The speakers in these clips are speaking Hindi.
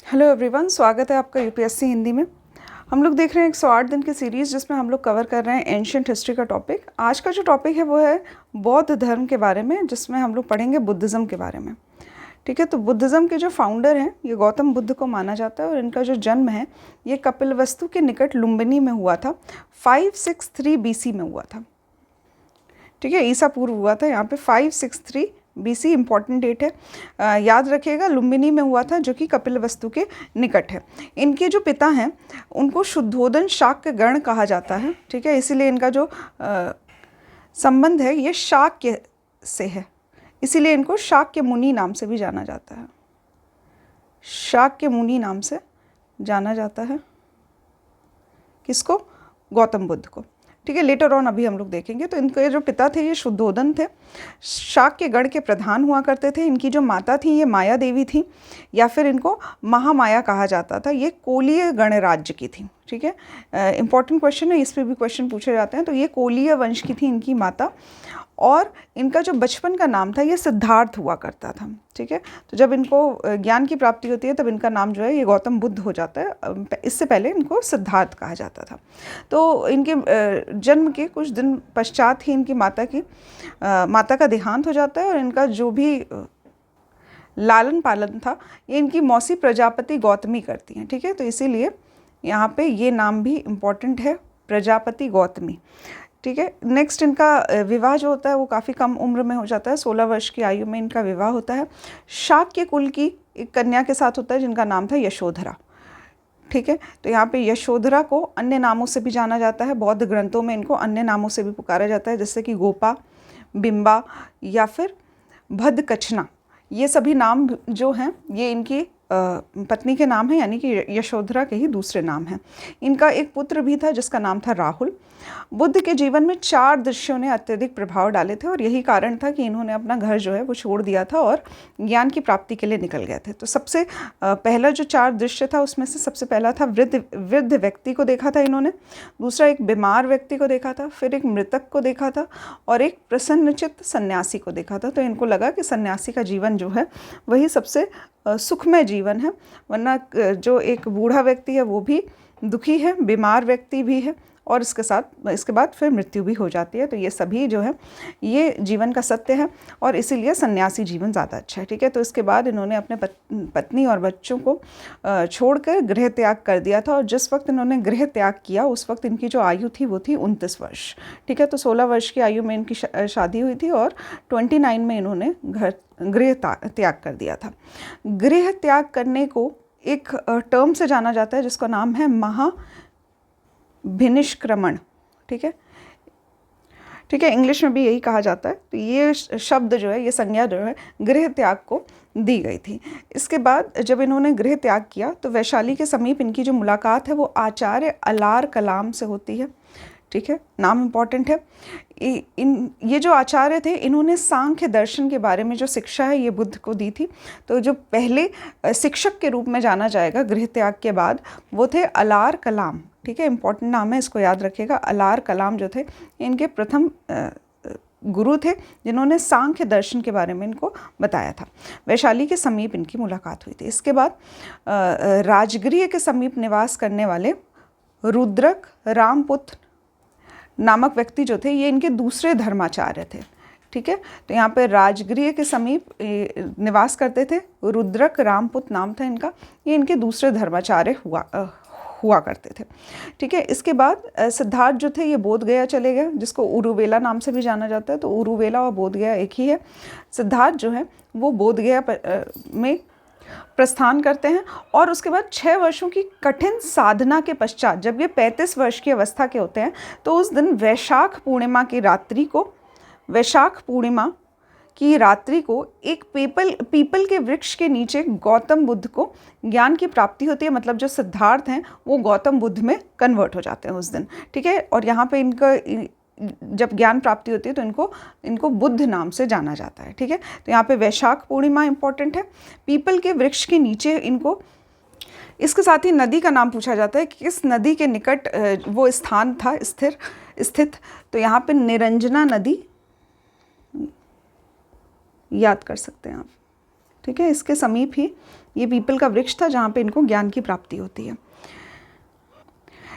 हेलो एवरीवन, स्वागत है आपका यूपीएससी हिंदी में। हम लोग देख रहे हैं 108 दिन की सीरीज़ जिसमें हम लोग कवर कर रहे हैं एंशिएंट हिस्ट्री का टॉपिक। आज का जो टॉपिक है वो है बौद्ध धर्म के बारे में, जिसमें हम लोग पढ़ेंगे बुद्धिज़्म के बारे में। ठीक है, तो बुद्धिज़्म के जो फाउंडर हैं ये गौतम बुद्ध को माना जाता है और इनका जो जन्म है ये कपिलवस्तु के निकट लुम्बिनी में हुआ था। 563 BC में हुआ था। ठीक है, ईसा पूर्व हुआ था। यहाँ पे 563 BC इंपॉर्टेंट डेट है, याद रखिएगा। लुम्बिनी में हुआ था जो कि कपिलवस्तु के निकट है। इनके जो पिता हैं उनको शुद्धोदन शाक्य गण कहा जाता है। ठीक है, इसीलिए इनका जो संबंध है ये शाक्य से है, इसीलिए इनको शाक्य मुनि नाम से भी जाना जाता है। शाक्य मुनि नाम से जाना जाता है किसको? गौतम बुद्ध को। ठीक है, लेटर ऑन अभी हम लोग देखेंगे। तो इनके जो पिता थे ये शुद्धोदन थे, शाक्य गण के प्रधान हुआ करते थे। इनकी जो माता थी ये माया देवी थी, या फिर इनको महामाया कहा जाता था। ये कोलीय गणराज्य की थी। ठीक है, इंपॉर्टेंट क्वेश्चन है, इस पर भी क्वेश्चन पूछे जाते हैं। तो ये कोलीय वंश की थी इनकी माता, और इनका जो बचपन का नाम था ये सिद्धार्थ हुआ करता था। ठीक है, तो जब इनको ज्ञान की प्राप्ति होती है तब इनका नाम जो है ये गौतम बुद्ध हो जाता है। इससे पहले इनको सिद्धार्थ कहा जाता था। तो इनके जन्म के कुछ दिन पश्चात ही इनकी माता का देहांत हो जाता है, और इनका जो भी लालन पालन था ये इनकी मौसी प्रजापति गौतमी करती हैं। ठीक है, तो इसीलिए यहाँ पे ये नाम भी इम्पॉर्टेंट है, प्रजापति गौतमी। ठीक है, नेक्स्ट इनका विवाह जो होता है वो काफ़ी कम उम्र में हो जाता है। 16 वर्ष की आयु में इनका विवाह होता है। शाक्य कुल की एक कन्या के साथ होता है जिनका नाम था यशोधरा। ठीक है, तो यहाँ पे यशोधरा को अन्य नामों से भी जाना जाता है। बौद्ध ग्रंथों में इनको अन्य नामों से भी पुकारा जाता है, जैसे कि गोपा, बिंबा या फिर भद्दकचना। ये सभी नाम जो हैं ये इनकी पत्नी के नाम हैं, यानी कि यशोधरा के ही दूसरे नाम हैं। इनका एक पुत्र भी था जिसका नाम था राहुल। बुद्ध के जीवन में 4 दृश्यों ने अत्यधिक प्रभाव डाले थे, और यही कारण था कि इन्होंने अपना घर जो है वो छोड़ दिया था और ज्ञान की प्राप्ति के लिए निकल गए थे। तो सबसे पहला जो 4 दृश्य था उसमें से सबसे पहला था वृद्ध व्यक्ति को देखा था इन्होंने, दूसरा एक बीमार व्यक्ति को देखा था, फिर एक मृतक को देखा था, और एक प्रसन्नचित्त सन्यासी को देखा था। तो इनको लगा कि सन्यासी का जीवन जो है वही सबसे सुखमय जीवन है, वरना जो एक बूढ़ा व्यक्ति है वो भी दुखी है, बीमार व्यक्ति भी है, और इसके बाद फिर मृत्यु भी हो जाती है। तो ये सभी जो है ये जीवन का सत्य है, और इसीलिए सन्यासी जीवन ज़्यादा अच्छा है। ठीक है, तो इसके बाद इन्होंने अपने पत्नी और बच्चों को छोड़कर गृह त्याग कर दिया था, और जिस वक्त इन्होंने गृह त्याग किया उस वक्त इनकी जो आयु थी वो थी 29 वर्ष। ठीक है, तो 16 वर्ष की आयु में इनकी शादी हुई थी, और 29 में इन्होंने गृह त्याग कर दिया था। गृह त्याग करने को एक टर्म से जाना जाता है जिसका नाम है महाभिनिष्क्रमण। ठीक है, इंग्लिश में भी यही कहा जाता है। तो ये शब्द जो है, ये संज्ञा जो है गृह त्याग को दी गई थी। इसके बाद जब इन्होंने गृह त्याग किया तो वैशाली के समीप इनकी जो मुलाकात है वो आचार्य अलार कलाम से होती है। ठीक है, नाम इम्पॉर्टेंट है। ये जो आचार्य थे इन्होंने सांख्य दर्शन के बारे में जो शिक्षा है ये बुद्ध को दी थी। तो जो पहले शिक्षक के रूप में जाना जाएगा गृह त्याग के बाद वो थे अलार कलाम। ठीक है, इंपॉर्टेंट नाम है, इसको याद रखिएगा। अलार कलाम जो थे इनके प्रथम गुरु थे जिन्होंने सांख्य दर्शन के बारे में इनको बताया था। वैशाली के समीप इनकी मुलाकात हुई थी। इसके बाद राजगृह के समीप निवास करने वाले रुद्रक रामपुत्र नामक व्यक्ति जो थे ये इनके दूसरे धर्माचार्य थे। ठीक है, तो यहाँ पे राजगृह के समीप निवास करते थे रुद्रक रामपुत्र नाम था इनका। ये इनके दूसरे धर्माचार्य हुआ करते थे। ठीक है, इसके बाद सिद्धार्थ जो थे ये बोध गया चले गए, जिसको उरुवेला नाम से भी जाना जाता है। तो उरुवेला और बोध गया एक ही है। सिद्धार्थ जो है वो बोध गया में प्रस्थान करते हैं, और उसके बाद 6 वर्षों की कठिन साधना के पश्चात जब ये 35 वर्ष की अवस्था के होते हैं तो उस दिन वैशाख पूर्णिमा की रात्रि को एक पीपल के वृक्ष के नीचे गौतम बुद्ध को ज्ञान की प्राप्ति होती है। मतलब जो सिद्धार्थ हैं वो गौतम बुद्ध में कन्वर्ट हो जाते हैं उस दिन। ठीक है, और यहाँ पे इनका जब ज्ञान प्राप्ति होती है तो इनको बुद्ध नाम से जाना जाता है। ठीक है, तो यहाँ पे वैशाख पूर्णिमा इंपॉर्टेंट है। पीपल के वृक्ष के नीचे इनको, इसके साथ ही नदी का नाम पूछा जाता है कि किस नदी के निकट वो स्थान था स्थित। तो यहाँ पे निरंजना नदी याद कर सकते हैं आप। ठीक है, इसके समीप ही ये पीपल का वृक्ष था जहाँ पे इनको ज्ञान की प्राप्ति होती है।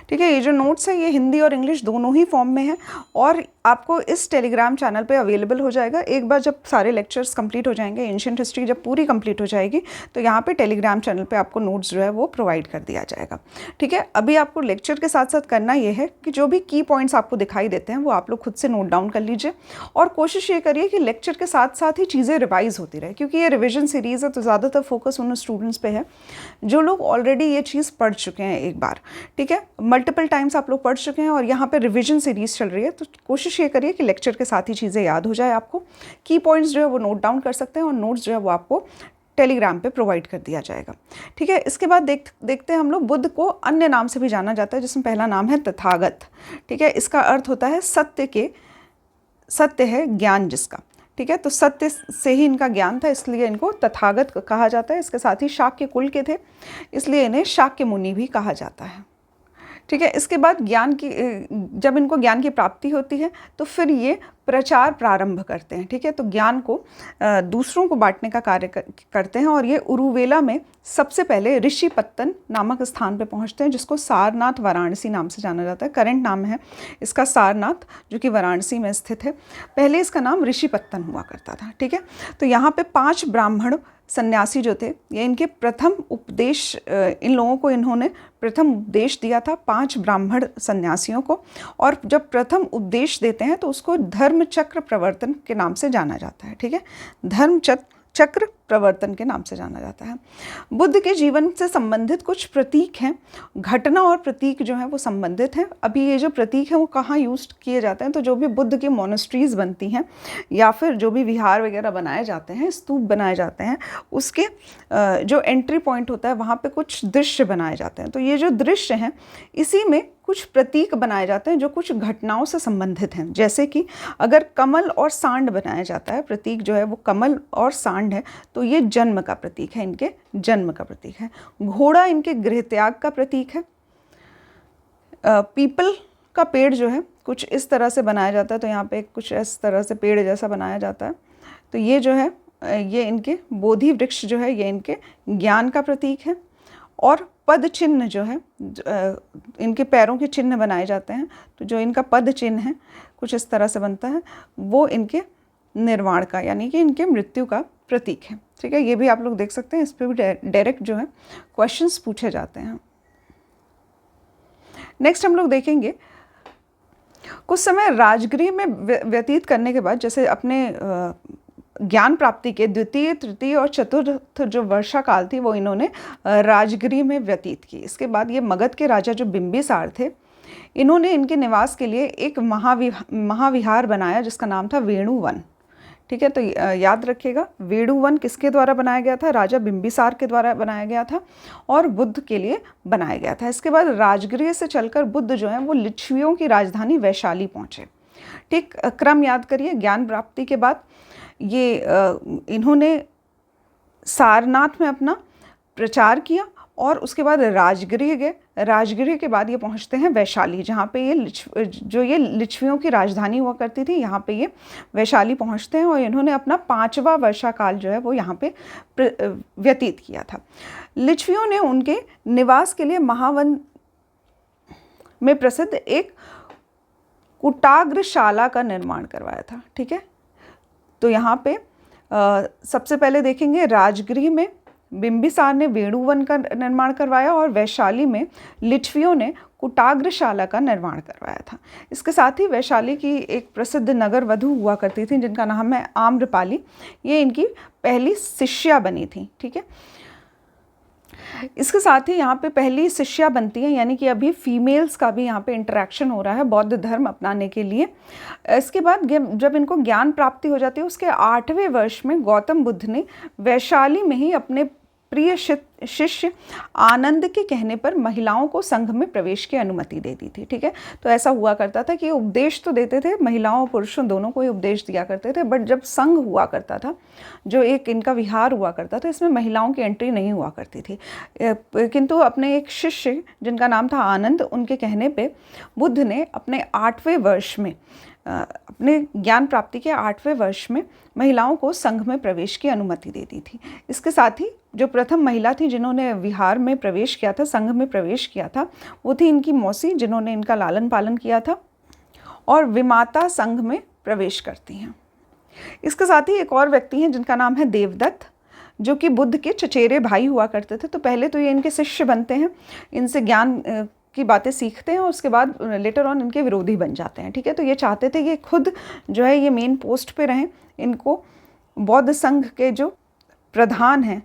ठीक है, ये जो नोट्स है ये हिंदी और इंग्लिश दोनों ही फॉर्म में है और आपको इस टेलीग्राम चैनल पे अवेलेबल हो जाएगा। एक बार जब सारे लेक्चर्स कंप्लीट हो जाएंगे, एंशिएंट हिस्ट्री जब पूरी कंप्लीट हो जाएगी, तो यहाँ पे टेलीग्राम चैनल पे आपको नोट्स जो है वो प्रोवाइड कर दिया जाएगा। ठीक है, अभी आपको लेक्चर के साथ साथ करना ये है कि जो भी की पॉइंट्स आपको दिखाई देते हैं वो आप लोग खुद से नोट डाउन कर लीजिए और कोशिश ये करिए कि लेक्चर के साथ साथ ही चीज़ें रिवाइज होती रहे, क्योंकि ये रिविजन सीरीज़ है तो ज़्यादातर फोकस उन स्टूडेंट्स पे है जो लोग ऑलरेडी ये चीज़ पढ़ चुके हैं एक बार। ठीक है, मल्टीपल टाइम्स आप लोग पढ़ चुके हैं और यहाँ पे रिवीजन सीरीज़ चल रही है, तो कोशिश ये करिए कि लेक्चर के साथ ही चीज़ें याद हो जाए आपको। की पॉइंट्स जो है वो नोट डाउन कर सकते हैं और नोट्स जो है वो आपको टेलीग्राम पे प्रोवाइड कर दिया जाएगा। ठीक है, इसके बाद देखते हैं हम लोग बुद्ध को अन्य नाम से भी जाना जाता है, जिसमें पहला नाम है तथागत। ठीक है, इसका अर्थ होता है सत्य है ज्ञान जिसका। ठीक है, तो सत्य से ही इनका ज्ञान था, इसलिए इनको तथागत कहा जाता है। इसके साथ ही शाक्य कुल के थे, इसलिए इन्हें शाक्य मुनि भी कहा जाता है। ठीक है, इसके बाद जब इनको ज्ञान की प्राप्ति होती है तो फिर ये प्रचार प्रारंभ करते हैं। ठीक है, तो ज्ञान को दूसरों को बांटने का कार्य करते हैं और ये उरुवेला में सबसे पहले ऋषिपत्तन नामक स्थान पे पहुंचते हैं, जिसको सारनाथ वाराणसी नाम से जाना जाता है। करंट नाम है इसका सारनाथ, जो कि वाराणसी में स्थित है। पहले इसका नाम ऋषिपत्तन हुआ करता था। ठीक है, तो यहाँ पे 5 ब्राह्मण सन्यासी जो थे, ये इनके प्रथम उपदेश, इन लोगों को इन्होंने प्रथम उपदेश दिया था 5 ब्राह्मण सन्यासियों को। और जब प्रथम उपदेश देते हैं तो उसको धर्म चक्र प्रवर्तन के नाम से जाना जाता है। ठीक है, धर्म चक्र प्रवर्तन के नाम से जाना जाता है। बुद्ध के जीवन से संबंधित कुछ प्रतीक हैं, घटना और प्रतीक जो हैं वो संबंधित हैं। अभी ये जो प्रतीक हैं वो कहाँ यूज किए जाते हैं, तो जो भी बुद्ध की मोनेस्ट्रीज बनती हैं या फिर जो भी विहार वगैरह बनाए जाते हैं, स्तूप बनाए जाते हैं, उसके जो एंट्री पॉइंट होता है वहाँ पे कुछ दृश्य बनाए जाते हैं। तो ये जो दृश्य हैं इसी में कुछ प्रतीक बनाए जाते हैं जो कुछ घटनाओं से संबंधित हैं। जैसे कि अगर कमल और सांड बनाया जाता है, प्रतीक जो है वो कमल और सांड है, तो ये जन्म का प्रतीक है, इनके जन्म का प्रतीक है। घोड़ा इनके गृह त्याग का प्रतीक है। पीपल का पेड़ जो है कुछ इस तरह से बनाया जाता है, तो यहाँ पे कुछ इस तरह से पेड़ जैसा बनाया जाता है। तो ये जो है ये इनके बोधि वृक्ष जो है ये इनके ज्ञान का प्रतीक है। और पद चिन्ह जो है, इनके पैरों के चिन्ह बनाए जाते हैं, तो जो इनका पद चिन्ह है कुछ इस तरह से बनता है, वो इनके निर्वाण का यानी कि इनके मृत्यु का प्रतीक है। ठीक है, ये भी आप लोग देख सकते हैं, इस पर भी डायरेक्ट जो है क्वेश्चंस पूछे जाते हैं। नेक्स्ट हम लोग देखेंगे कुछ समय राजगृह में व्यतीत करने के बाद, जैसे अपने ज्ञान प्राप्ति के द्वितीय, तृतीय और चतुर्थ जो वर्षा काल थी वो इन्होंने राजगृह में व्यतीत की। इसके बाद ये मगध के राजा जो बिंबिसार थे, इन्होंने इनके निवास के लिए एक महाविहार बनाया जिसका नाम था वेणुवन। ठीक है, तो याद रखिएगा वेणुवन किसके द्वारा बनाया गया था? राजा बिंबिसार के द्वारा बनाया गया था और बुद्ध के लिए बनाया गया था। इसके बाद राजगृह से चलकर बुद्ध जो है वो लिच्छवियों की राजधानी वैशाली पहुँचे। ठीक, क्रम याद करिए। ज्ञान प्राप्ति के बाद ये इन्होंने सारनाथ में अपना प्रचार किया और उसके बाद राजगृह गए। राजगृह के बाद ये पहुंचते हैं वैशाली, जहाँ पे ये लिच्छवियों की राजधानी हुआ करती थी, यहाँ पे ये वैशाली पहुंचते हैं और इन्होंने अपना 5वां वर्षा काल जो है वो यहाँ पे व्यतीत किया था। लिच्छवियों ने उनके निवास के लिए महावन में प्रसिद्ध एक कुटाग्रशाला का निर्माण करवाया था। ठीक है, तो यहाँ पे सबसे पहले देखेंगे राजगृह में बिंबिसार ने वेणुवन का निर्माण करवाया और वैशाली में लिच्छवियों ने कुटाग्रशाला का निर्माण करवाया था। इसके साथ ही वैशाली की एक प्रसिद्ध नगर वधू हुआ करती थी जिनका नाम है आम्रपाली। ये इनकी पहली शिष्या बनी थी। ठीक है, इसके साथ ही यहाँ पे पहली शिष्या बनती है, यानी कि अभी फीमेल्स का भी यहाँ पे इंटरेक्शन हो रहा है बौद्ध धर्म अपनाने के लिए। इसके बाद जब इनको ज्ञान प्राप्ति हो जाती है उसके 8वें वर्ष में गौतम बुद्ध ने वैशाली में ही अपने प्रिय शिष्य आनंद के कहने पर महिलाओं को संघ में प्रवेश की अनुमति दे दी थी। ठीक है, तो ऐसा हुआ करता था कि उपदेश तो देते थे, महिलाओं पुरुषों दोनों को ही उपदेश दिया करते थे, बट जब संघ हुआ करता था, जो एक इनका विहार हुआ करता था, इसमें महिलाओं की एंट्री नहीं हुआ करती थी। किंतु अपने एक शिष्य जिनका नाम था आनंद, उनके कहने पर बुद्ध ने अपने 8वें वर्ष में अपने ज्ञान प्राप्ति के 8वें वर्ष में महिलाओं को संघ में प्रवेश की अनुमति दे दी थी। इसके साथ ही जो प्रथम महिला थी जिन्होंने विहार में प्रवेश किया था, संघ में प्रवेश किया था, वो थी इनकी मौसी, जिन्होंने इनका लालन पालन किया था और विमाता संघ में प्रवेश करती हैं। इसके साथ ही एक और व्यक्ति हैं जिनका नाम है देवदत्त, जो कि बुद्ध के चचेरे भाई हुआ करते थे। तो पहले तो ये इनके शिष्य बनते हैं, इनसे ज्ञान की बातें सीखते हैं और उसके बाद लेटर ऑन इनके विरोधी बन जाते हैं। ठीक है, तो ये चाहते थे कि खुद जो है ये मेन पोस्ट पे रहें। इनको बौद्ध संघ के जो प्रधान हैं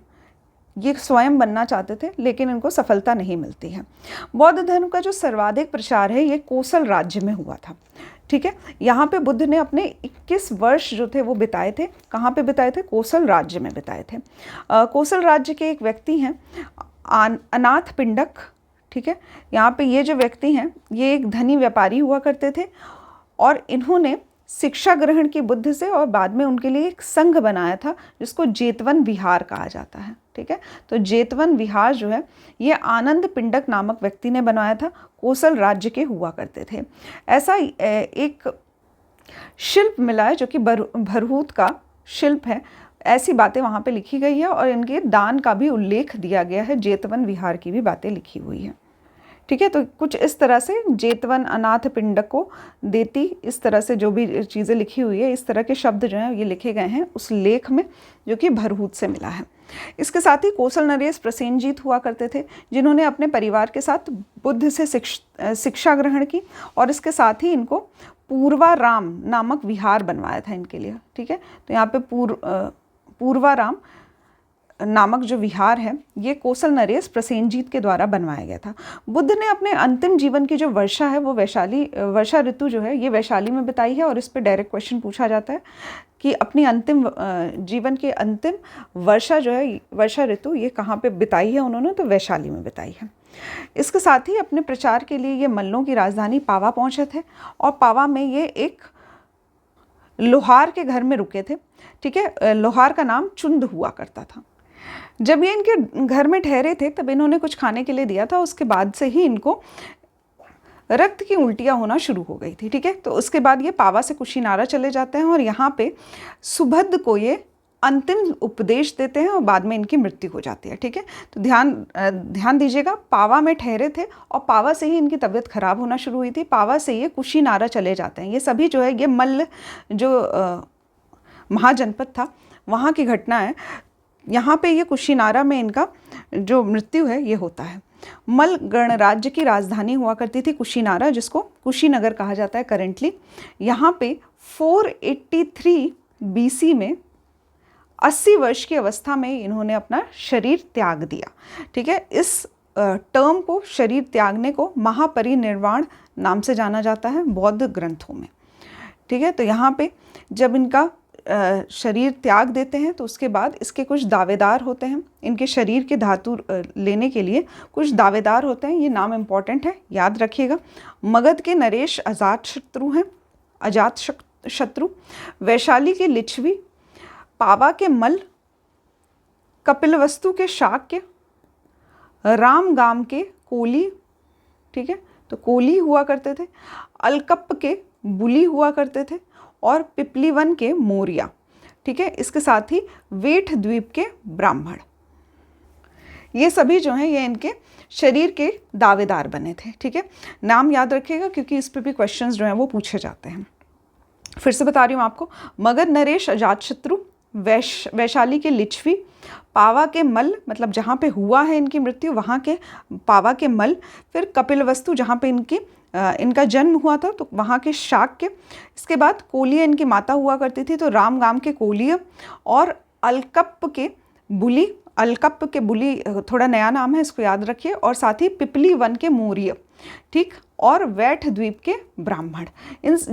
ये स्वयं बनना चाहते थे, लेकिन इनको सफलता नहीं मिलती है। बौद्ध धर्म का जो सर्वाधिक प्रचार है ये कोसल राज्य में हुआ था। ठीक है, यहाँ पे बुद्ध ने अपने 21 वर्ष जो थे वो बिताए थे। कहाँ पे बिताए थे? कोसल राज्य में बिताए थे। कोसल राज्य के एक व्यक्ति हैं अनाथ पिंडक। ठीक है, यहाँ पे ये जो व्यक्ति हैं ये एक धनी व्यापारी हुआ करते थे और इन्होंने शिक्षा ग्रहण की बुद्ध से और बाद में उनके लिए एक संघ बनाया था जिसको जेतवन विहार कहा जाता है। ठीक है, तो जेतवन विहार जो है ये आनंद पिंडक नामक व्यक्ति ने बनाया था, कोसल राज्य के हुआ करते थे। ऐसा एक शिल्प मिला है जो कि भरहूत का शिल्प है। ऐसी बातें वहाँ पे लिखी गई है और इनके दान का भी उल्लेख दिया गया है, जेतवन विहार की भी बातें लिखी हुई है। ठीक है, तो कुछ इस तरह से जेतवन अनाथ पिंडक को देती, इस तरह से जो भी चीज़ें लिखी हुई है, इस तरह के शब्द जो हैं ये लिखे गए हैं उस लेख में जो कि भरहूत से मिला है। इसके साथ ही कोसल नरेश प्रसेनजीत हुआ करते थे जिन्होंने अपने परिवार के साथ बुद्ध से शिक्षा ग्रहण की और इसके साथ ही इनको पूर्वाराम नामक विहार बनवाया था इनके लिए। ठीक है, तो यहाँ पे पूर्वाराम नामक जो विहार है ये कोसल नरेश प्रसेनजीत के द्वारा बनवाया गया था। बुद्ध ने अपने अंतिम जीवन की जो वर्षा है वो वर्षा ऋतु जो है ये वैशाली में बिताई है और इस पे डायरेक्ट क्वेश्चन पूछा जाता है कि अपनी अंतिम जीवन की अंतिम वर्षा जो है वर्षा ऋतु ये कहाँ पे बिताई है उन्होंने? तो वैशाली में बिताई है। इसके साथ ही अपने प्रचार के लिए ये मल्लों की राजधानी पावा पहुँचे थे और पावा में ये एक लोहार के घर में रुके थे। ठीक है, लोहार का नाम चुंद हुआ करता था। जब ये इनके घर में ठहरे थे तब इन्होंने कुछ खाने के लिए दिया था, उसके बाद से ही इनको रक्त की उल्टियाँ होना शुरू हो गई थी। ठीक है, तो उसके बाद ये पावा से कुशीनारा चले जाते हैं और यहाँ पे सुभद्र को ये अंतिम उपदेश देते हैं और बाद में इनकी मृत्यु हो जाती है। ठीक है, तो ध्यान दीजिएगा, पावा में ठहरे थे और पावा से ही इनकी तबीयत खराब होना शुरू हुई थी। पावा से ये कुशीनारा चले जाते हैं। ये सभी जो है ये मल्ल जो महाजनपद था वहाँ की घटना है। यहाँ पे ये कुशीनारा में इनका जो मृत्यु है ये होता है। मल गणराज्य की राजधानी हुआ करती थी कुशीनारा, जिसको कुशीनगर कहा जाता है करेंटली। यहाँ पे 483 BC में 80 वर्ष की अवस्था में इन्होंने अपना शरीर त्याग दिया। ठीक है, इस टर्म को, शरीर त्यागने को महापरिनिर्वाण नाम से जाना जाता है बौद्ध ग्रंथों में। ठीक है, तो यहाँ पे जब इनका शरीर त्याग देते हैं तो उसके बाद इसके कुछ दावेदार होते हैं। इनके शरीर के धातु लेने के लिए कुछ दावेदार होते हैं। ये नाम इम्पॉर्टेंट है, याद रखिएगा। मगध के नरेश अजात शत्रु, वैशाली के लिच्छवी, पावा के मल, कपिलवस्तु के शाक्य, रामगाम के कोली। ठीक है, तो कोली हुआ करते थे, अलकप के बुली हुआ करते थे और पिपलीवन के मौर्या। ठीक है, इसके साथ ही वेठ द्वीप के ब्राह्मण, ये सभी जो हैं ये इनके शरीर के दावेदार बने थे। ठीक है, नाम याद रखिएगा क्योंकि इस पे भी क्वेश्चंस जो हैं वो पूछे जाते हैं। फिर से बता रही हूँ आपको, मगध नरेश अजातशत्रु, वैशाली के लिच्छवी, पावा के मल मतलब जहाँ पे हुआ है इनकी मृत्यु वहाँ के पावा के मल, फिर कपिलवस्तु जहाँ पे इनका जन्म हुआ था तो वहाँ के शाक्य। इसके बाद कोलिया इनकी माता हुआ करती थी तो रामगाम के कोलिया, और अलकप के बुली थोड़ा नया नाम है, इसको याद रखिए, और साथ ही पिपली वन के मौर्य। ठीक, और वैठ द्वीप के ब्राह्मण।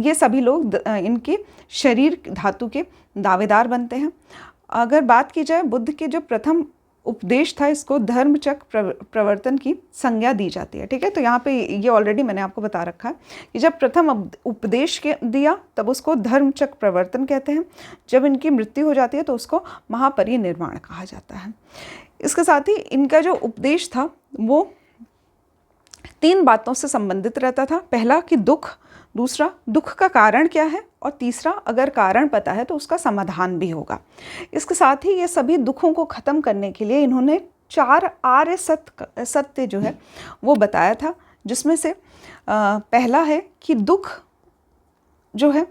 ये सभी लोग इनके शरीर धातु के दावेदार बनते हैं। अगर बात की जाए बुद्ध के जो प्रथम उपदेश था, इसको धर्मचक्र प्रवर्तन की संज्ञा दी जाती है। ठीक है, तो यहाँ पे ये ऑलरेडी मैंने आपको बता रखा है कि जब प्रथम उपदेश दिया तब उसको धर्मचक्र प्रवर्तन कहते हैं। जब इनकी मृत्यु हो जाती है तो उसको महापरिनिर्वाण कहा जाता है। इसके साथ ही इनका जो उपदेश था वो 3 बातों से संबंधित रहता था। पहला कि दुख, दूसरा दुख का कारण क्या है, और तीसरा अगर कारण पता है तो उसका समाधान भी होगा। इसके साथ ही ये सभी दुखों को ख़त्म करने के लिए इन्होंने 4 आर्य सत्य जो है वो बताया था, जिसमें से पहला है कि दुख जो है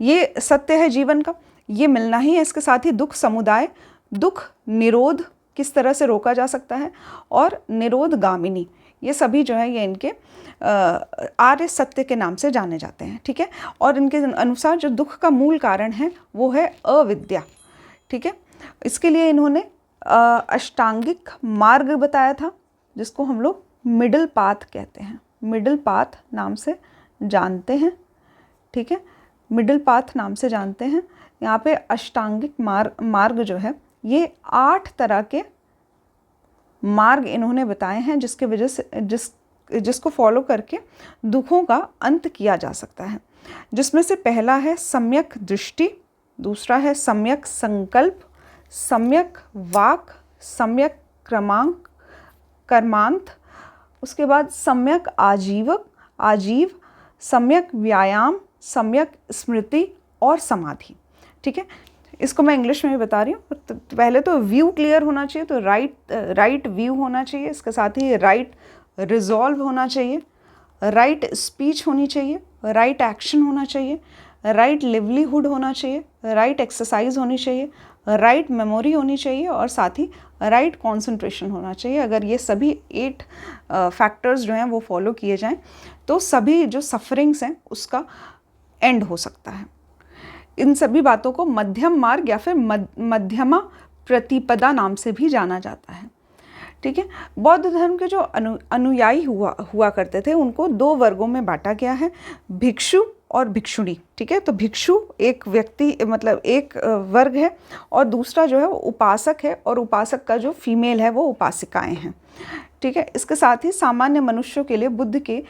ये सत्य है जीवन का, ये मिलना ही है। इसके साथ ही दुख समुदाय, दुख निरोध किस तरह से रोका जा सकता है, और निरोधगामिनी, ये सभी जो है ये इनके आर्य सत्य के नाम से जाने जाते हैं। ठीक है, और इनके अनुसार जो दुख का मूल कारण है वो है अविद्या। ठीक है, इसके लिए इन्होंने अष्टांगिक मार्ग बताया था, जिसको हम लोग मिडिल पाथ कहते हैं, मिडिल पाथ नाम से जानते हैं। ठीक है, मिडिल पाथ नाम से जानते हैं। यहाँ पे अष्टांगिक मार्ग जो है ये 8 तरह के मार्ग इन्होंने बताए हैं, जिसके वजह से जिसको फॉलो करके दुखों का अंत किया जा सकता है। जिसमें से पहला है सम्यक दृष्टि, दूसरा है सम्यक संकल्प, सम्यक वाक, सम्यक कर्मांत, उसके बाद सम्यक आजीव, सम्यक व्यायाम, सम्यक स्मृति और समाधि। ठीक है, इसको मैं इंग्लिश में भी बता रही हूँ। तो पहले तो व्यू क्लियर होना चाहिए, तो राइट व्यू होना चाहिए। इसके साथ ही राइट रिजॉल्व होना चाहिए, राइट स्पीच होनी चाहिए, राइट एक्शन होना चाहिए, राइट लिवलीहुड होना चाहिए, राइट एक्सरसाइज होनी चाहिए, राइट मेमोरी होनी चाहिए, और साथ ही राइट कंसंट्रेशन होना चाहिए। अगर ये सभी 8 फैक्टर्स जो हैं वो फॉलो किए जाएं तो सभी जो सफरिंग्स हैं उसका एंड हो सकता है। इन सभी बातों को मध्यम मार्ग या फिर मध्यमा प्रतिपदा नाम से भी जाना जाता है। ठीक है, बौद्ध धर्म के जो अनुयायी हुआ करते थे उनको 2 वर्गों में बांटा गया है, भिक्षु और भिक्षुणी। ठीक है, तो भिक्षु एक व्यक्ति मतलब एक वर्ग है, और दूसरा जो है वो उपासक है, और उपासक का जो फीमेल है वो उपासिकाएं हैं। ठीक है, इसके साथ ही सामान्य मनुष्यों के लिए बुद्ध के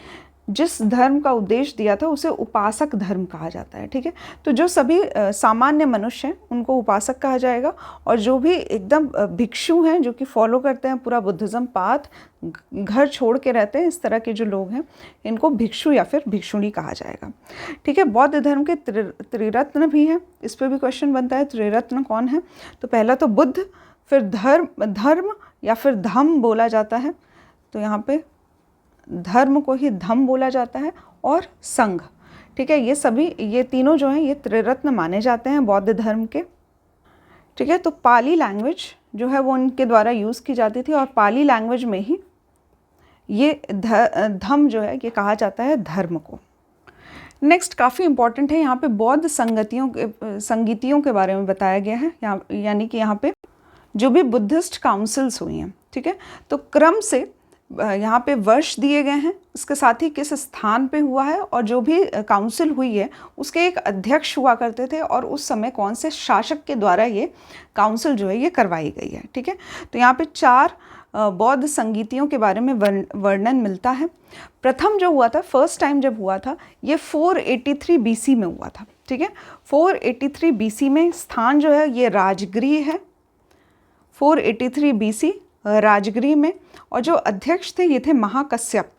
जिस धर्म का उद्देश्य दिया था उसे उपासक धर्म कहा जाता है। ठीक है, तो जो सभी सामान्य मनुष्य हैं उनको उपासक कहा जाएगा, और जो भी एकदम भिक्षु हैं जो कि फॉलो करते हैं पूरा बुद्धिज़्म पाथ, घर छोड़ के रहते हैं, इस तरह के जो लोग हैं इनको भिक्षु या फिर भिक्षुणी कहा जाएगा। ठीक है, बौद्ध धर्म के त्रिरत्न भी हैं, इस पर भी क्वेश्चन बनता है, त्रिरत्न कौन है? तो पहला तो बुद्ध, फिर धर्म या फिर धम्म बोला जाता है, तो यहाँ पे धर्म को ही धम्म बोला जाता है, और संघ। ठीक है, ये तीनों जो हैं ये त्रिरत्न माने जाते हैं बौद्ध धर्म के। ठीक है, तो पाली लैंग्वेज जो है वो उनके द्वारा यूज़ की जाती थी, और पाली लैंग्वेज में ही ये धम्म जो है ये कहा जाता है धर्म को। नेक्स्ट काफ़ी इंपॉर्टेंट है, यहाँ पे बौद्ध संगीतियों के बारे में बताया गया है, यानी कि यहाँ पे जो भी बुद्धिस्ट काउंसिल्स हुई हैं। ठीक है, तो क्रम से यहाँ पे वर्ष दिए गए हैं, इसके साथ ही किस स्थान पे हुआ है, और जो भी काउंसिल हुई है उसके एक अध्यक्ष हुआ करते थे, और उस समय कौन से शासक के द्वारा ये काउंसिल जो है ये करवाई गई है। ठीक है, तो यहाँ पे 4 बौद्ध संगीतियों के बारे में वर्णन मिलता है। प्रथम जो हुआ था, फर्स्ट टाइम जब हुआ था, ये 483 BC में हुआ था। ठीक है, 483 BC में स्थान जो है ये राजगृह है, 483 BC राजगृह में, और जो अध्यक्ष थे ये थे महाकश्यप।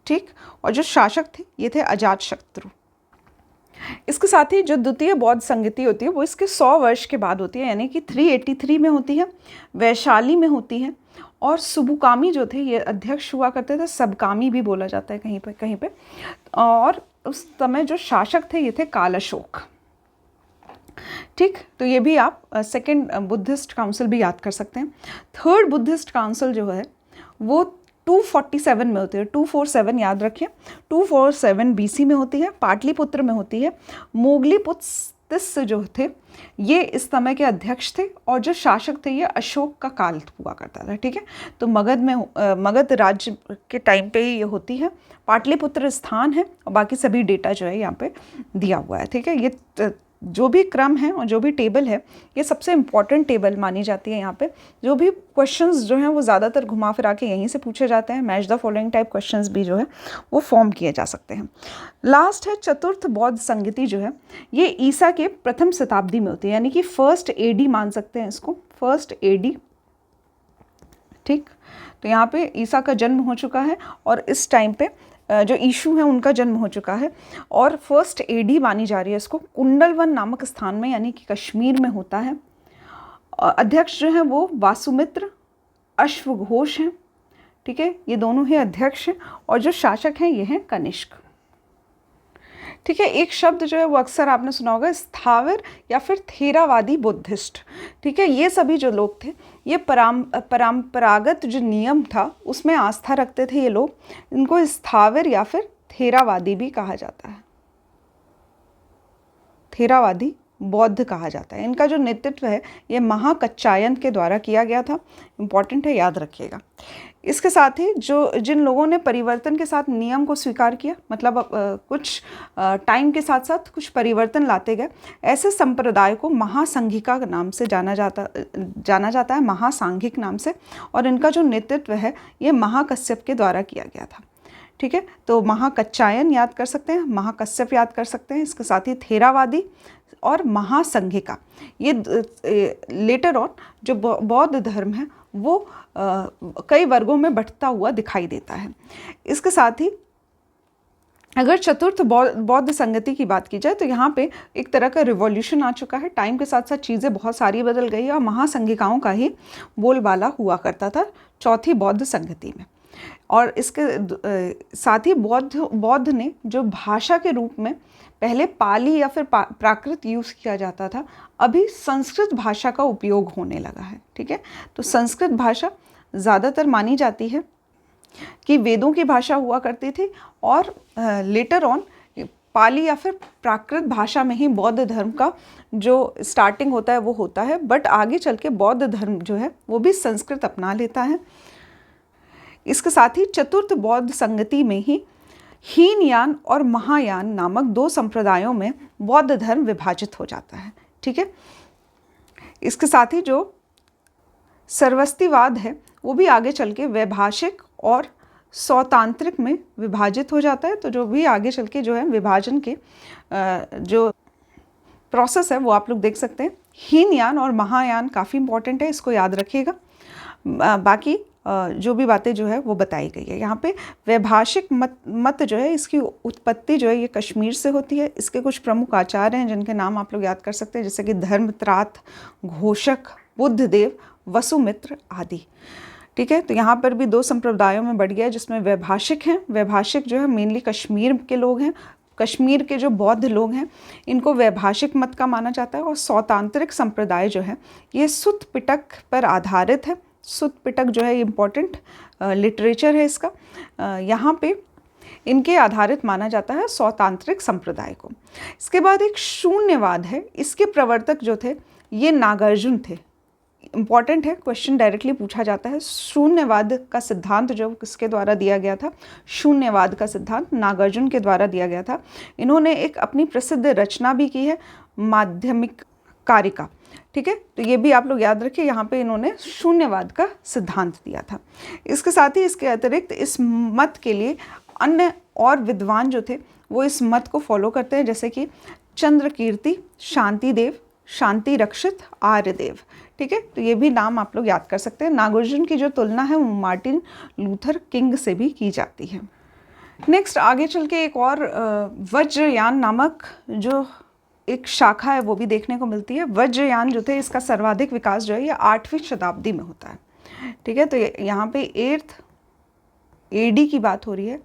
ठीक, और जो शासक थे ये थे अजातशत्रु। इसके साथ ही जो द्वितीय बौद्ध संगीति होती है वो इसके 100 वर्ष के बाद होती है, यानी कि 383 में होती है, वैशाली में होती है, और सुबुकामी जो थे ये अध्यक्ष हुआ करते थे, सबकामी भी बोला जाता है कहीं पे, और उस समय जो शासक थे ये थे कालअशोक। ठीक, तो ये भी आप सेकेंड बुद्धिस्ट काउंसिल भी याद कर सकते हैं। थर्ड बुद्धिस्ट काउंसिल जो है वो 247 में होती है, 247 याद रखिए, 247 BC में होती है, पाटलिपुत्र में होती है। मोगलीपुत्स जो थे ये इस समय के अध्यक्ष थे, और जो शासक थे ये अशोक का काल हुआ करता था। ठीक है, तो मगध राज्य के टाइम पे ही ये होती है। पाटलिपुत्र स्थान है, और बाकी सभी डेटा जो है यहाँ पे दिया हुआ है। ठीक है, ये जो भी क्रम है और जो भी टेबल है ये सबसे इम्पॉर्टेंट टेबल मानी जाती है। यहाँ पे जो भी क्वेश्चंस जो हैं वो ज़्यादातर घुमा फिरा के यहीं से पूछे जाते हैं। Match the following type questions भी जो है वो फॉर्म किए जा सकते हैं। लास्ट है चतुर्थ बौद्ध संगीति जो है ये ईसा के प्रथम शताब्दी में होती है, यानी कि 1st AD मान सकते हैं इसको, 1st AD। ठीक, तो यहाँ पे ईसा का जन्म हो चुका है, और इस टाइम पे जो ईशु हैं उनका जन्म हो चुका है और फर्स्ट एडी मानी जा रही है इसको। कुंडलवन नामक स्थान में यानी कि कश्मीर में होता है। अध्यक्ष जो हैं वो वासुमित्र अश्वघोष हैं, ठीक है, ये दोनों ही अध्यक्ष हैं। और जो शासक हैं ये हैं कनिष्क, ठीक है। एक शब्द जो है वो अक्सर आपने सुना होगा, स्थावर या फिर थेरावादी बुद्धिस्ट, ठीक है। ये सभी जो लोग थे ये परंपरागत जो नियम था उसमें आस्था रखते थे ये लोग। इनको स्थावर या फिर थेरावादी भी कहा जाता है, थेरावादी बौद्ध कहा जाता है। इनका जो नेतृत्व है ये महाकच्चायन के द्वारा किया गया था। इम्पॉर्टेंट है, याद रखिएगा। इसके साथ ही जिन लोगों ने परिवर्तन के साथ नियम को स्वीकार किया, मतलब कुछ टाइम के साथ साथ कुछ परिवर्तन लाते गए, ऐसे संप्रदाय को महासंघिका नाम से जाना जाता है, महासांघिक नाम से। और इनका जो नेतृत्व है ये महाकश्यप के द्वारा किया गया था, ठीक है। तो महाकच्चायन याद कर सकते हैं, महाकश्यप याद कर सकते हैं। इसके साथ ही थेरावादी और महासंघिका, ये लेटर ऑन जो बौद्ध धर्म है वो कई वर्गों में बंटता हुआ दिखाई देता है। इसके साथ ही अगर चतुर्थ बौद्ध संगति की बात की जाए तो यहाँ पे एक तरह का रिवॉल्यूशन आ चुका है। टाइम के साथ साथ चीज़ें बहुत सारी बदल गई है और महासंघिकाओं का ही बोलबाला हुआ करता था चौथी बौद्ध संगति में। और इसके साथ ही बौद्ध ने जो भाषा के रूप में पहले पाली या फिर प्राकृत यूज़ किया जाता था, अभी संस्कृत भाषा का उपयोग होने लगा है, ठीक है। तो संस्कृत भाषा ज़्यादातर मानी जाती है कि वेदों की भाषा हुआ करती थी और लेटर ऑन पाली या फिर प्राकृत भाषा में ही बौद्ध धर्म का जो स्टार्टिंग होता है वो होता है। बट आगे चल के बौद्ध धर्म जो है वो भी संस्कृत अपना लेता है। इसके साथ ही चतुर्थ बौद्ध संगति में ही हीनयान और महायान नामक दो संप्रदायों में बौद्ध धर्म विभाजित हो जाता है, ठीक है। इसके साथ ही जो सर्वस्तिवाद है वो भी आगे चल के वैभाषिक और सौतांत्रिक में विभाजित हो जाता है। तो जो भी आगे चल के जो है विभाजन के जो प्रोसेस है वो आप लोग देख सकते हैं। हीनयान और महायान काफ़ी इंपॉर्टेंट है, इसको याद रखिएगा। बाकी जो भी बातें जो है वो बताई गई है। यहाँ पे वैभाषिक मत जो है इसकी उत्पत्ति जो है ये कश्मीर से होती है। इसके कुछ प्रमुख आचार्य हैं जिनके नाम आप लोग याद कर सकते हैं, जैसे कि धर्मत्रात, घोषक, बुद्धदेव, वसुमित्र आदि, ठीक है। तो यहाँ पर भी दो संप्रदायों में बढ़ गया जिसमें वैभाषिक हैं। वैभाषिक जो है मेनली कश्मीर के लोग हैं, कश्मीर के जो बौद्ध लोग हैं इनको वैभाषिक मत का माना जाता है। और सौतांत्रिक संप्रदाय जो है ये सुत्त पिटक पर आधारित है। सुत्त पिटक जो है इम्पॉर्टेंट लिटरेचर है इसका, यहाँ पे इनके आधारित माना जाता है सौतांत्रिक संप्रदाय को। इसके बाद एक शून्यवाद है, इसके प्रवर्तक जो थे ये नागार्जुन थे। इम्पॉर्टेंट है, क्वेश्चन डायरेक्टली पूछा जाता है। शून्यवाद का सिद्धांत जो किसके द्वारा दिया गया था? शून्यवाद का सिद्धांत नागार्जुन के द्वारा दिया गया था। इन्होंने एक अपनी प्रसिद्ध रचना भी की है, माध्यमिक कारिका, ठीक है। तो ये भी आप लोग याद रखिए, यहाँ पे इन्होंने शून्यवाद का सिद्धांत दिया था। इसके साथ ही इसके अतिरिक्त इस मत के लिए अन्य और विद्वान जो थे वो इस मत को फॉलो करते हैं, जैसे कि चंद्रकीर्ति, शांतिदेव, शांति रक्षित, आर्यदेव, ठीक है। तो ये भी नाम आप लोग याद कर सकते हैं। नागार्जुन की जो तुलना है वो मार्टिन लूथर किंग से भी की जाती है। नेक्स्ट आगे चल के एक और वज्रयान नामक जो एक शाखा है वो भी देखने को मिलती है। वज्रयान जो थे इसका सर्वाधिक विकास जो है ये 8वीं शताब्दी में होता है, ठीक है। तो यहाँ पे 8th AD की बात हो रही है,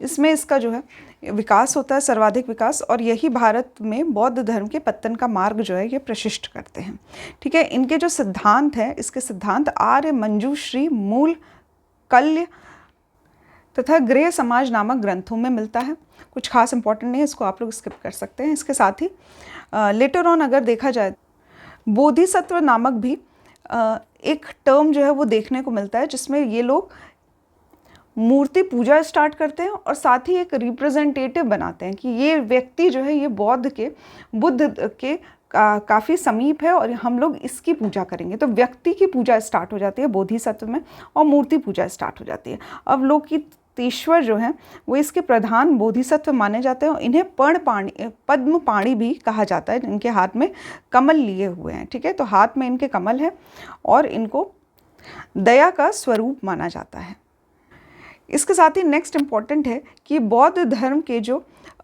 इसमें इसका जो है विकास होता है, सर्वाधिक विकास। और यही भारत में बौद्ध धर्म के पतन का मार्ग जो है ये प्रशिष्ट करते हैं, ठीक है। इनके जो सिद्धांत हैं, इसके सिद्धांत आर्य, मंजूश्री, मूल, कल्य तथा गृह समाज नामक ग्रंथों में मिलता है। कुछ खास इंपॉर्टेंट नहीं है, इसको आप लोग स्किप कर सकते हैं। इसके साथ ही लेटर ऑन अगर देखा जाए बोधिसत्व नामक भी एक टर्म जो है वो देखने को मिलता है, जिसमें ये लोग मूर्ति पूजा स्टार्ट करते हैं और साथ ही एक रिप्रेजेंटेटिव बनाते हैं कि ये व्यक्ति जो है ये बुद्ध के काफ़ी समीप है और हम लोग इसकी पूजा करेंगे। तो व्यक्ति की पूजा स्टार्ट हो जाती है बोधिसत्व में और मूर्ति पूजा स्टार्ट हो जाती है। अवलोकितेश्वर जो है वो इसके प्रधान बोधिसत्व माने जाते हैं और इन्हें पद्म पाणी भी कहा जाता है। इनके हाथ में कमल लिए हुए हैं, ठीक है। तो हाथ में इनके कमल है और इनको दया का स्वरूप माना जाता है। इसके साथ ही नेक्स्ट इम्पॉर्टेंट है कि बौद्ध धर्म के जो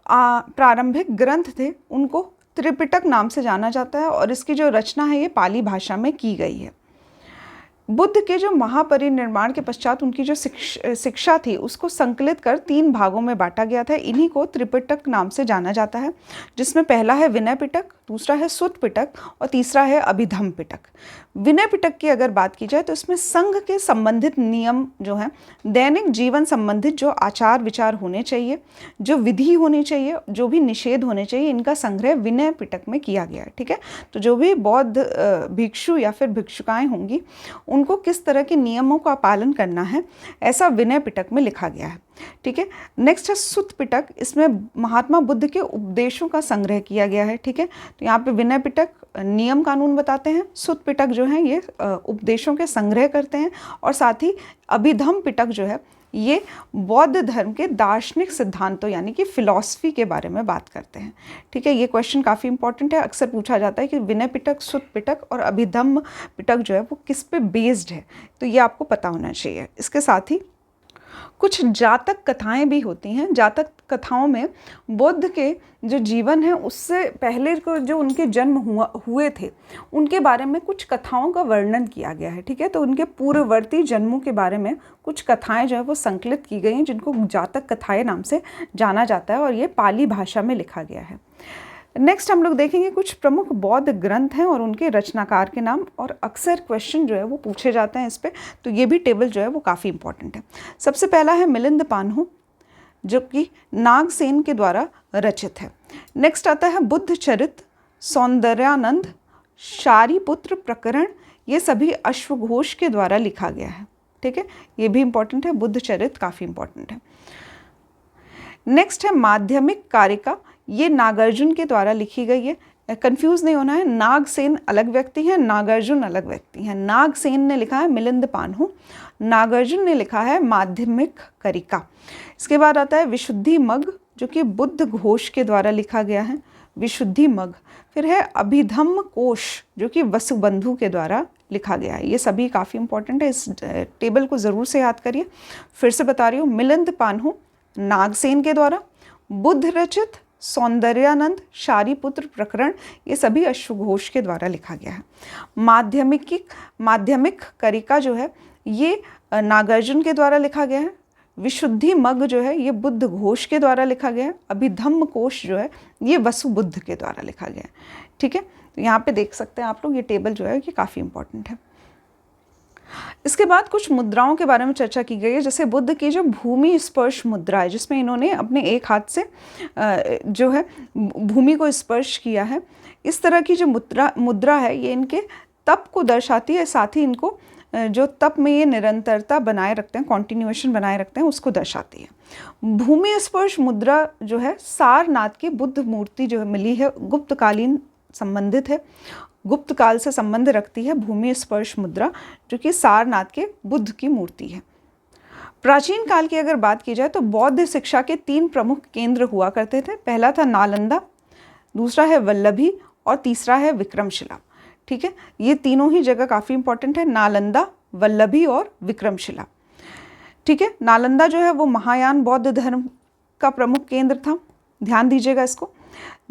प्रारंभिक ग्रंथ थे उनको त्रिपिटक नाम से जाना जाता है और इसकी जो रचना है ये पाली भाषा में की गई है। बुद्ध के जो महापरिनिर्वाण के पश्चात उनकी जो शिक्षा थी उसको संकलित कर 3 भागों में बांटा गया था। इन्हीं को त्रिपिटक नाम से जाना जाता है, जिसमें पहला है विनय पिटक, दूसरा है सुत्त पिटक और तीसरा है अभिधम्म पिटक। विनय पिटक की अगर बात की जाए तो इसमें संघ के संबंधित नियम जो हैं, दैनिक जीवन संबंधित जो आचार विचार होने चाहिए, जो विधि होनी चाहिए, जो भी निषेध होने चाहिए, इनका संग्रह विनय पिटक में किया गया है। ठीक है, तो जो भी बौद्ध भिक्षु या फिर भिक्षुकाएँ होंगी उनको किस तरह के नियमों का पालन करना है, ऐसा विनय पिटक में लिखा गया है। ठीक है, नेक्स्ट है सुत्त पिटक। इसमें महात्मा बुद्ध के उपदेशों का संग्रह किया गया है। ठीक है, तो यहाँ पे विनय पिटक नियम कानून बताते हैं, सुत्त पिटक जो है ये उपदेशों के संग्रह करते हैं, और साथ ही अभिधम्म पिटक जो है ये बौद्ध धर्म के दार्शनिक सिद्धांतों यानी कि फिलॉसफी के बारे में बात करते हैं। ठीक है, ये क्वेश्चन काफ़ी इंपॉर्टेंट है, अक्सर पूछा जाता है कि विनय पिटक, सुत्त पिटक और अभिधम्म पिटक जो है वो किस पे बेस्ड है, तो ये आपको पता होना चाहिए। इसके साथ ही कुछ जातक कथाएं भी होती हैं। जातक कथाओं में बुद्ध के जो जीवन है उससे पहले को जो उनके जन्म हुए थे उनके बारे में कुछ कथाओं का वर्णन किया गया है। ठीक है, तो उनके पूर्ववर्ती जन्मों के बारे में कुछ कथाएं जो है वो संकलित की गई हैं, जिनको जातक कथाएं नाम से जाना जाता है, और ये पाली भाषा में लिखा गया है। नेक्स्ट हम लोग देखेंगे कुछ प्रमुख बौद्ध ग्रंथ हैं और उनके रचनाकार के नाम, और अक्सर क्वेश्चन जो है वो पूछे जाते हैं इस पे, तो ये भी टेबल जो है वो काफ़ी इंपॉर्टेंट है। सबसे पहला है मिलिंद पान्हु, जो कि नागसेन के द्वारा रचित है। नेक्स्ट आता है बुद्ध चरित, सौंदर्यानंद, शारिपुत्र प्रकरण, ये सभी अश्वघोष के द्वारा लिखा गया है। ठीक है, ये भी इंपॉर्टेंट है, बुद्ध चरित काफ़ी इंपॉर्टेंट है। नेक्स्ट है माध्यमिक कारिका, ये नागार्जुन के द्वारा लिखी गई है। कंफ्यूज नहीं होना है, नागसेन अलग व्यक्ति हैं, नागार्जुन अलग व्यक्ति हैं। नागसेन ने लिखा है मिलिंद पान्हु, नागार्जुन ने लिखा है माध्यमिक कारिका। इसके बाद आता है विशुद्धि मग, जो कि बुद्ध घोष के द्वारा लिखा गया है, विशुद्धि मग। फिर है अभिधम्म कोश, जो कि वसुबंधु के द्वारा लिखा गया है। ये सभी काफ़ी इंपॉर्टेंट है, इस टेबल को ज़रूर से याद करिए। फिर से बता रही हूँ, मिलिंद पान्हु नागसेन के द्वारा, बुद्ध रचित, सौंदर्यानंद, शारिपुत्र प्रकरण, ये सभी अश्वघोष के द्वारा लिखा गया है। माध्यमिक कारिका जो है ये नागार्जुन के द्वारा लिखा गया है। विशुद्धि मग जो है ये बुद्ध घोष के द्वारा लिखा गया है। अभिधम्म कोश जो है ये वसुबुद्ध के द्वारा लिखा गया है। ठीक है, तो यहाँ पे देख सकते हैं आप लोग, ये टेबल जो है ये काफ़ी इंपॉर्टेंट है। इसके बाद कुछ मुद्राओं के बारे में चर्चा की गई है, जैसे बुद्ध की जो भूमि स्पर्श मुद्रा है, जिसमें इन्होंने अपने एक हाथ से जो है भूमि को स्पर्श किया है। इस तरह की जो मुद्रा है ये इनके तप को दर्शाती है, साथ ही इनको जो तप में ये निरंतरता बनाए रखते हैं, कॉन्टिन्यूएशन बनाए रखते हैं, उसको दर्शाती है। भूमि स्पर्श मुद्रा जो है सारनाथ की बुद्ध मूर्ति जो है मिली है, गुप्तकालीन संबंधित है, गुप्त काल से संबंध रखती है भूमि स्पर्श मुद्रा, जो कि सारनाथ के बुद्ध की मूर्ति है। प्राचीन काल की अगर बात की जाए तो बौद्ध शिक्षा के 3 प्रमुख केंद्र हुआ करते थे। पहला था नालंदा, दूसरा है वल्लभी और तीसरा है विक्रमशिला। ठीक है, ये तीनों ही जगह काफ़ी इंपॉर्टेंट है, नालंदा, वल्लभी और विक्रमशिला। ठीक है, नालंदा जो है वो महायान बौद्ध धर्म का प्रमुख केंद्र था, ध्यान दीजिएगा इसको।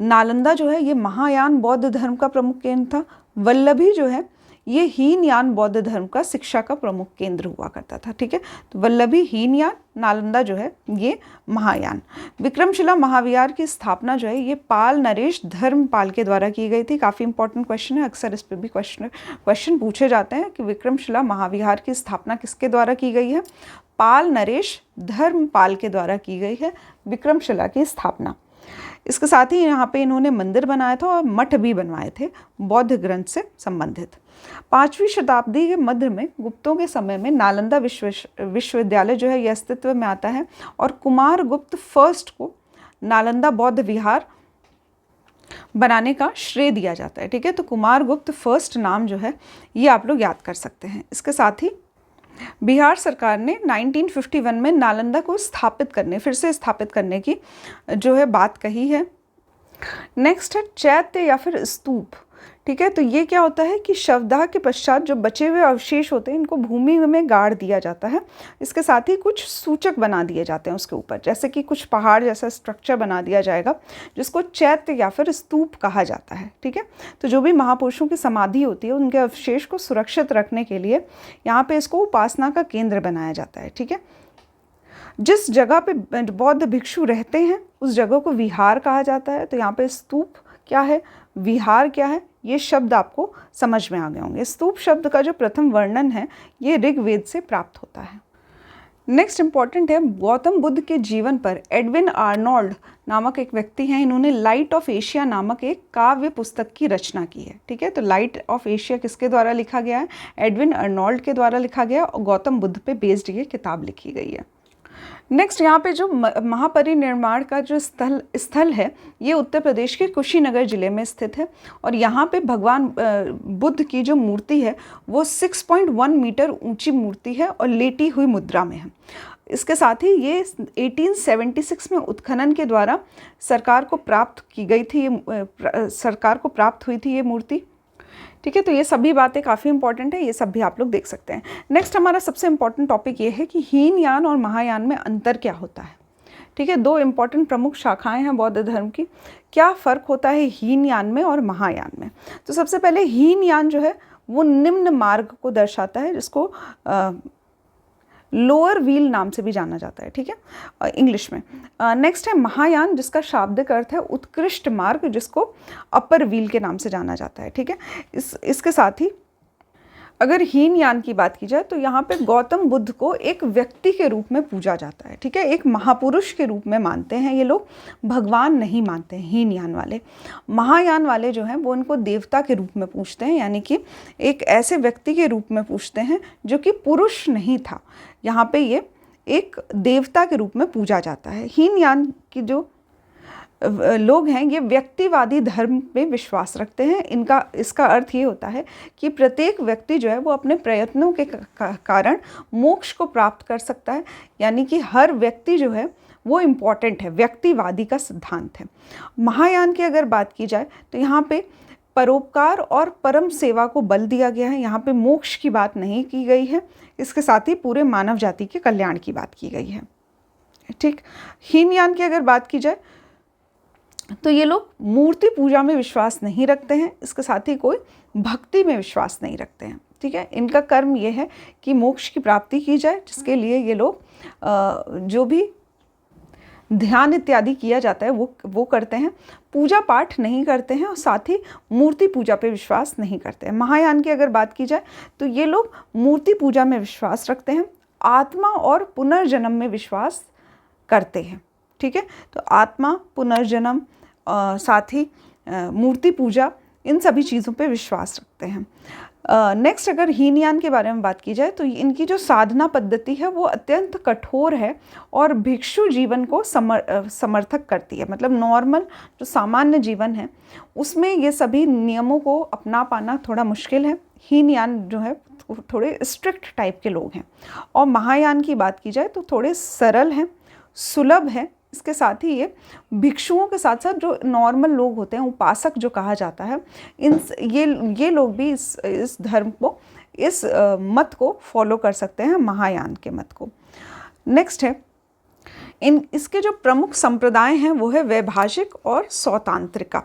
नालंदा जो है ये महायान बौद्ध धर्म का प्रमुख केंद्र था। वल्लभी जो है ये हीनयान बौद्ध धर्म का शिक्षा का प्रमुख केंद्र हुआ करता था। ठीक है, तो वल्लभी हीनयान, नालंदा जो है ये महायान। विक्रमशिला महाविहार की स्थापना जो है ये पाल नरेश धर्मपाल के द्वारा की गई थी। काफ़ी इंपॉर्टेंट क्वेश्चन है, अक्सर इस पर भी क्वेश्चन पूछे जाते हैं कि विक्रमशिला महाविहार की स्थापना किसके द्वारा की गई है। पाल नरेश धर्मपाल के द्वारा की गई है विक्रमशिला की स्थापना। इसके साथ ही यहाँ पे इन्होंने मंदिर बनाया था और मठ भी बनवाए थे बौद्ध ग्रंथ से संबंधित। 5वीं शताब्दी के मध्य में गुप्तों के समय में नालंदा विश्वविद्यालय जो है ये अस्तित्व में आता है, और कुमार गुप्त फर्स्ट को नालंदा बौद्ध विहार बनाने का श्रेय दिया जाता है। ठीक है, तो कुमार गुप्त फर्स्ट नाम जो है ये आप लोग याद कर सकते हैं। इसके साथ ही बिहार सरकार ने 1951 में नालंदा को फिर से स्थापित करने की जो है बात कही है। नेक्स्ट है चैत्य या फिर स्तूप। ठीक है, तो ये क्या होता है कि शवदाह के पश्चात जो बचे हुए अवशेष होते हैं इनको भूमि में गाड़ दिया जाता है। इसके साथ ही कुछ सूचक बना दिए जाते हैं उसके ऊपर, जैसे कि कुछ पहाड़ जैसा स्ट्रक्चर बना दिया जाएगा जिसको चैत्य या फिर स्तूप कहा जाता है। ठीक है, तो जो भी महापुरुषों की समाधि होती है उनके अवशेष को सुरक्षित रखने के लिए यहाँ पे इसको उपासना का केंद्र बनाया जाता है। ठीक है, जिस जगह पे बौद्ध भिक्षु रहते हैं उस जगह को विहार कहा जाता है। तो यहाँ पे स्तूप क्या है, विहार क्या है, ये शब्द आपको समझ में आ गए होंगे। स्तूप शब्द का जो प्रथम वर्णन है ये ऋग्वेद से प्राप्त होता है। नेक्स्ट इंपॉर्टेंट है, गौतम बुद्ध के जीवन पर एडविन आर्नोल्ड नामक एक व्यक्ति हैं, इन्होंने लाइट ऑफ एशिया नामक एक काव्य पुस्तक की रचना की है। ठीक है, तो लाइट ऑफ एशिया किसके द्वारा लिखा गया है, एडविन आर्नोल्ड के द्वारा लिखा गया और गौतम बुद्ध पे बेस्ड ये किताब लिखी गई है। नेक्स्ट यहाँ पे जो महापरिनिर्वाण का जो स्थल है ये उत्तर प्रदेश के कुशीनगर जिले में स्थित है और यहाँ पे भगवान बुद्ध की जो मूर्ति है वो 6.1 मीटर ऊंची मूर्ति है और लेटी हुई मुद्रा में है। इसके साथ ही ये 1876 में उत्खनन के द्वारा सरकार को प्राप्त की गई थी, सरकार को प्राप्त हुई थी ये मूर्ति। ठीक है, तो ये सभी बातें काफ़ी इंपॉर्टेंट है, ये सब भी आप लोग देख सकते हैं। नेक्स्ट हमारा सबसे इम्पॉर्टेंट टॉपिक ये है कि हीनयान और महायान में अंतर क्या होता है। ठीक है, दो इम्पॉर्टेंट प्रमुख शाखाएं हैं बौद्ध धर्म की, क्या फ़र्क होता है हीनयान में और महायान में। तो सबसे पहले हीनयान जो है वो निम्न मार्ग को दर्शाता है, जिसको लोअर व्हील नाम से भी जाना जाता है। ठीक है, इंग्लिश में। नेक्स्ट है महायान, जिसका शाब्दिक अर्थ है उत्कृष्ट मार्ग, जिसको अपर व्हील के नाम से जाना जाता है। ठीक है, इसके साथ ही अगर हीनयान की बात की जाए तो यहाँ पे गौतम बुद्ध को एक व्यक्ति के रूप में पूजा जाता है। ठीक है, एक महापुरुष के रूप में मानते हैं ये लोग, भगवान नहीं मानते हैं हीनयान वाले। महायान वाले जो हैं वो उनको देवता के रूप में पूजते हैं, यानी कि एक ऐसे व्यक्ति के रूप में पूजते हैं जो कि पुरुष नहीं था। यहाँ पे ये एक देवता के रूप में पूजा जाता है। हीनयान की जो लोग हैं ये व्यक्तिवादी धर्म में विश्वास रखते हैं। इसका अर्थ ये होता है कि प्रत्येक व्यक्ति जो है वो अपने प्रयत्नों के कारण मोक्ष को प्राप्त कर सकता है, यानी कि हर व्यक्ति जो है वो इम्पॉर्टेंट है, व्यक्तिवादी का सिद्धांत है। महायान की अगर बात की जाए तो यहाँ पे परोपकार और परम सेवा को बल दिया गया है, यहाँ पे मोक्ष की बात नहीं की गई है। इसके साथ ही पूरे मानव जाति के कल्याण की बात की गई है। ठीक, हीनयान की अगर बात की जाए तो ये लोग मूर्ति पूजा में विश्वास नहीं रखते हैं, इसके साथ ही कोई भक्ति में विश्वास नहीं रखते हैं। ठीक है, इनका कर्म ये है कि मोक्ष की प्राप्ति की जाए, जिसके लिए ये लोग जो भी ध्यान इत्यादि किया जाता है वो करते हैं, पूजा पाठ नहीं करते हैं और साथ ही मूर्ति पूजा पे विश्वास नहीं करते हैं। महायान की अगर बात की जाए तो ये लोग मूर्ति पूजा में विश्वास रखते हैं, आत्मा और पुनर्जन्म में विश्वास करते हैं। ठीक है, तो आत्मा, पुनर्जन्म, साथ ही मूर्ति पूजा, इन सभी चीज़ों पे विश्वास रखते हैं। नेक्स्ट अगर हीनयान के बारे में बात की जाए तो इनकी जो साधना पद्धति है वो अत्यंत कठोर है और भिक्षु जीवन को समर्थक करती है। मतलब नॉर्मल जो सामान्य जीवन है उसमें ये सभी नियमों को अपना पाना थोड़ा मुश्किल है। हीनयान जो है थोड़े स्ट्रिक्ट टाइप के लोग हैं और महायान की बात की जाए तो थोड़े सरल हैं, सुलभ है। इसके साथ ही ये भिक्षुओं के साथ साथ जो नॉर्मल लोग होते हैं, उपासक जो कहा जाता है, ये लोग भी इस धर्म को, इस मत को फॉलो कर सकते हैं, महायान के मत को। नेक्स्ट है इसके जो प्रमुख संप्रदाय हैं वो है वैभाषिक और सौतांत्रिका।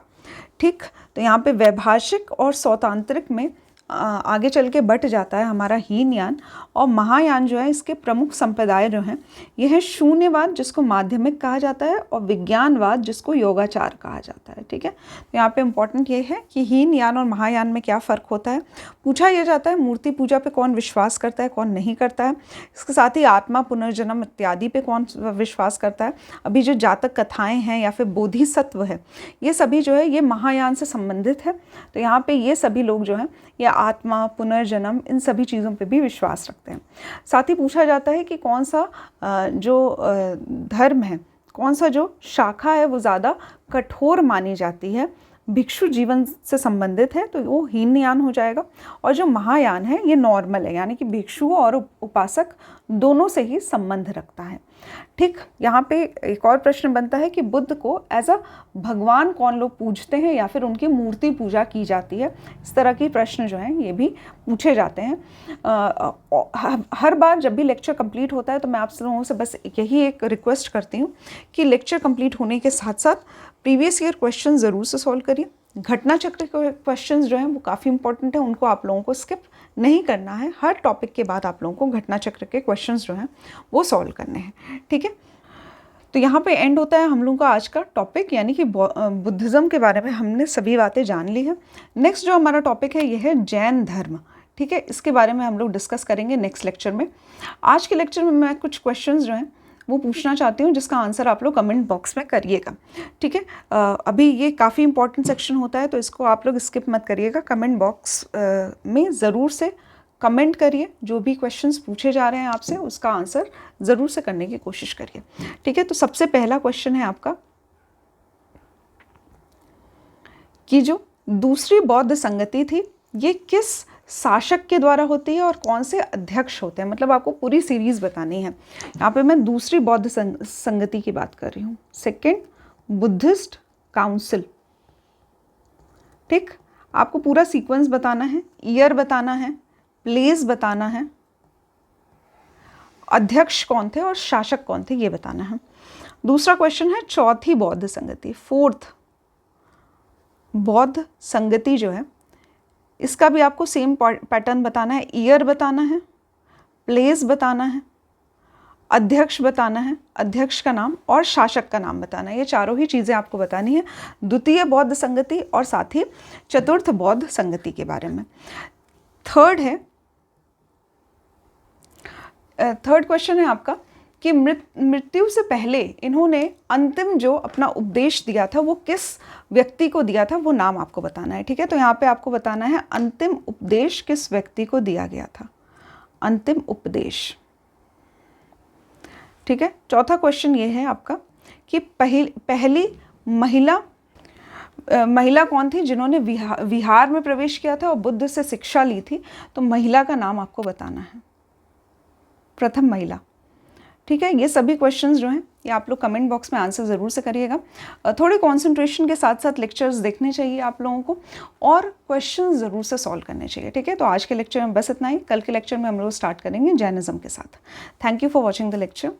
ठीक, तो यहाँ पे वैभाषिक और सौतांत्रिक में आगे चल के बट जाता है हमारा हीनयान, और महायान जो है इसके प्रमुख संप्रदाय जो हैं ये है शून्यवाद, जिसको माध्यमिक कहा जाता है, और विज्ञानवाद, जिसको योगाचार कहा जाता है। ठीक है, तो यहाँ पे इम्पॉर्टेंट ये है कि हीनयान और महायान में क्या फ़र्क होता है। पूछा यह जाता है मूर्ति पूजा पे कौन विश्वास करता है, कौन नहीं करता है। इसके साथ ही आत्मा, पुनर्जन्म इत्यादि पे कौन विश्वास करता है। अभी जो जातक कथाएँ हैं या फिर बोधिसत्व है, ये सभी जो है ये महायान से संबंधित है। तो यहाँ पे ये सभी लोग जो हैं ये आत्मा, पुनर्जन्म, इन सभी चीज़ों पे भी विश्वास रखते हैं। साथ ही पूछा जाता है कि कौन सा जो धर्म है, कौन सा जो शाखा है वो ज़्यादा कठोर मानी जाती है, भिक्षु जीवन से संबंधित है, तो वो हीनयान हो जाएगा। और जो महायान है ये नॉर्मल है, यानी कि भिक्षुओं और उपासक दोनों से ही संबंध रखता है। ठीक, यहाँ पे एक और प्रश्न बनता है कि बुद्ध को एज अ भगवान कौन लोग पूजते हैं या फिर उनकी मूर्ति पूजा की जाती है। इस तरह के प्रश्न जो हैं ये भी पूछे जाते हैं। हर बार जब भी लेक्चर कंप्लीट होता है तो मैं आप लोगों से बस यही एक रिक्वेस्ट करती हूँ कि लेक्चर कंप्लीट होने के साथ साथ प्रीवियस ईयर क्वेश्चन ज़रूर से सॉल्व करिए। घटना चक्र के क्वेश्चंस जो हैं वो काफ़ी इंपॉर्टेंट है, उनको आप लोगों को स्किप नहीं करना है। हर टॉपिक के बाद आप लोगों को घटना चक्र के क्वेश्चंस जो हैं वो सॉल्व करने हैं। ठीक है, तो यहाँ पे एंड होता है हम लोगों का आज का टॉपिक, यानी कि बुद्धिज़्म के बारे में हमने सभी बातें जान ली हैं। नेक्स्ट जो हमारा टॉपिक है ये है जैन धर्म। ठीक है, इसके बारे में हम लोग डिस्कस करेंगे नेक्स्ट लेक्चर में। आज के लेक्चर में मैं कुछ क्वेश्चंस जो हैं वो पूछना चाहती हूँ जिसका आंसर आप लोग कमेंट बॉक्स में करिएगा। ठीक है, अभी ये काफ़ी इंपॉर्टेंट सेक्शन होता है तो इसको आप लोग स्किप मत करिएगा। कमेंट बॉक्स में ज़रूर से कमेंट करिए, जो भी क्वेश्चंस पूछे जा रहे हैं आपसे उसका आंसर ज़रूर से करने की कोशिश करिए। ठीक है, तो सबसे पहला क्वेश्चन है आपका कि जो दूसरी बौद्ध संगति थी ये किस शासक के द्वारा होती है और कौन से अध्यक्ष होते हैं। मतलब आपको पूरी सीरीज़ बतानी है। यहाँ पे मैं दूसरी बौद्ध संगति की बात कर रही हूँ, सेकेंड बुद्धिस्ट काउंसिल। ठीक, आपको पूरा सीक्वेंस बताना है, ईयर बताना है, प्लेस बताना है, अध्यक्ष कौन थे और शासक कौन थे ये बताना है। दूसरा क्वेश्चन है चौथी बौद्ध संगति, फोर्थ बौद्ध संगति जो है इसका भी आपको सेम पैटर्न बताना है, ईयर बताना है, प्लेस बताना है, अध्यक्ष बताना है, अध्यक्ष का नाम और शासक का नाम बताना है। ये चारों ही चीज़ें आपको बतानी है द्वितीय बौद्ध संगति और साथ ही चतुर्थ बौद्ध संगति के बारे में। थर्ड क्वेश्चन है आपका कि मृत्यु से पहले इन्होंने अंतिम जो अपना उपदेश दिया था वो किस व्यक्ति को दिया था, वो नाम आपको बताना है। ठीक है, तो यहाँ पे आपको बताना है अंतिम उपदेश किस व्यक्ति को दिया गया था, अंतिम उपदेश। ठीक है, चौथा क्वेश्चन ये है आपका कि पहली महिला कौन थी जिन्होंने विहार में प्रवेश किया था और बुद्ध से शिक्षा ली थी। तो महिला का नाम आपको बताना है, प्रथम महिला। ठीक है, ये सभी क्वेश्चंस जो हैं ये आप लोग कमेंट बॉक्स में आंसर ज़रूर से करिएगा। थोड़े कंसंट्रेशन के साथ साथ लेक्चर्स देखने चाहिए आप लोगों को और क्वेश्चंस ज़रूर से सॉल्व करने चाहिए। ठीक है, तो आज के लेक्चर में बस इतना ही। कल के लेक्चर में हम लोग स्टार्ट करेंगे जैनिज़्म के साथ। Thank you for watching the lecture.